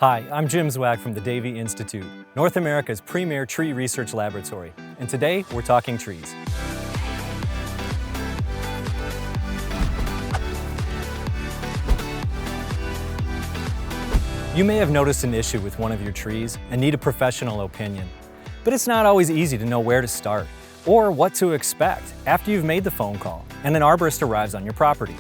Hi, I'm Jim Zwag from the Davey Institute, North America's premier tree research laboratory, and today we're talking trees. You may have noticed an issue with one of your trees and need a professional opinion, but it's not always easy to know where to start or what to expect after you've made the phone call and an arborist arrives on your property.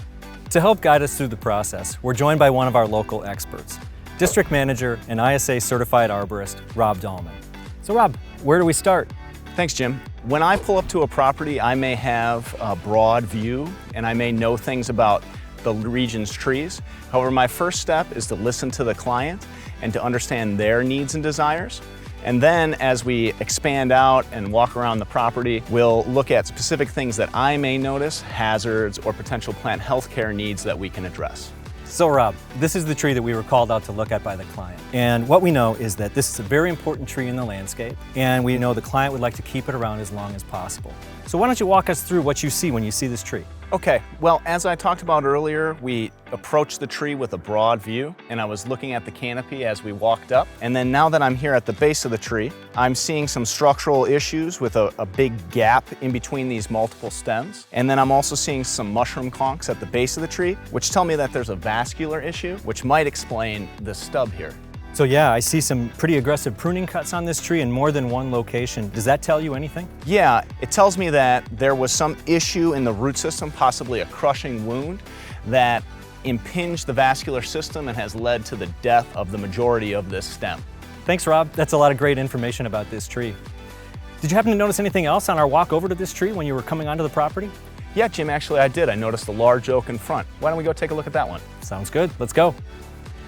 To help guide us through the process, we're joined by one of our local experts, District Manager and ISA Certified Arborist, Rob Dahlman. So Rob, where do we start? Thanks, Jim. When I pull up to a property, I may have a broad view and I may know things about the region's trees. However, my first step is to listen to the client and to understand their needs and desires. And then as we expand out and walk around the property, we'll look at specific things that I may notice, hazards or potential plant health care needs that we can address. So Rob, this is the tree that we were called out to look at by the client. And what we know is that this is a very important tree in the landscape, and we know the client would like to keep it around as long as possible. So why don't you walk us through what you see when you see this tree? Okay, well, as I talked about earlier, we approached the tree with a broad view, and I was looking at the canopy as we walked up. And then now that I'm here at the base of the tree, I'm seeing some structural issues with a big gap in between these multiple stems. And then I'm also seeing some mushroom conchs at the base of the tree, which tell me that there's a vascular issue, which might explain the stub here. So yeah, I see some pretty aggressive pruning cuts on this tree in more than one location. Does that tell you anything? Yeah, it tells me that there was some issue in the root system, possibly a crushing wound, that impinged the vascular system and has led to the death of the majority of this stem. Thanks, Rob. That's a lot of great information about this tree. Did you happen to notice anything else on our walk over to this tree when you were coming onto the property? Yeah, Jim, actually I did. I noticed a large oak in front. Why don't we go take a look at that one? Sounds good. Let's go.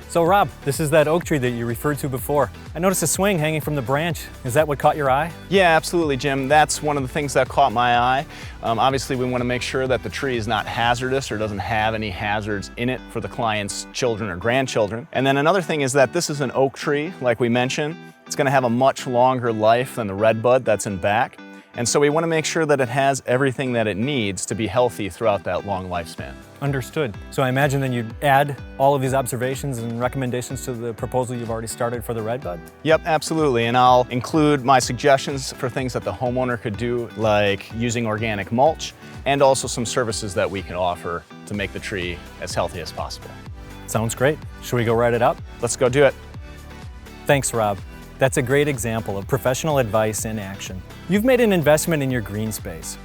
So Rob, this is that oak tree that you referred to before. I noticed a swing hanging from the branch. Is that what caught your eye? Yeah, absolutely, Jim. That's one of the things that caught my eye. Obviously, we want to make sure that the tree is not hazardous or doesn't have any hazards in it for the client's children or grandchildren. And then another thing is that this is an oak tree, like we mentioned. It's going to have a much longer life than the redbud that's in back. And so we want to make sure that it has everything that it needs to be healthy throughout that long lifespan. Understood. So I imagine then you'd add all of these observations and recommendations to the proposal you've already started for the redbud? Yep, absolutely. And I'll include my suggestions for things that the homeowner could do, like using organic mulch, and also some services that we can offer to make the tree as healthy as possible. Sounds great. Should we go write it up? Let's go do it. Thanks, Rob. That's a great example of professional advice in action. You've made an investment in your green space.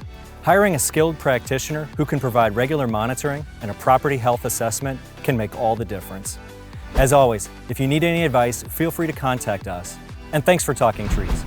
Hiring a skilled practitioner who can provide regular monitoring and a property health assessment can make all the difference. As always, if you need any advice, feel free to contact us. And thanks for talking trees.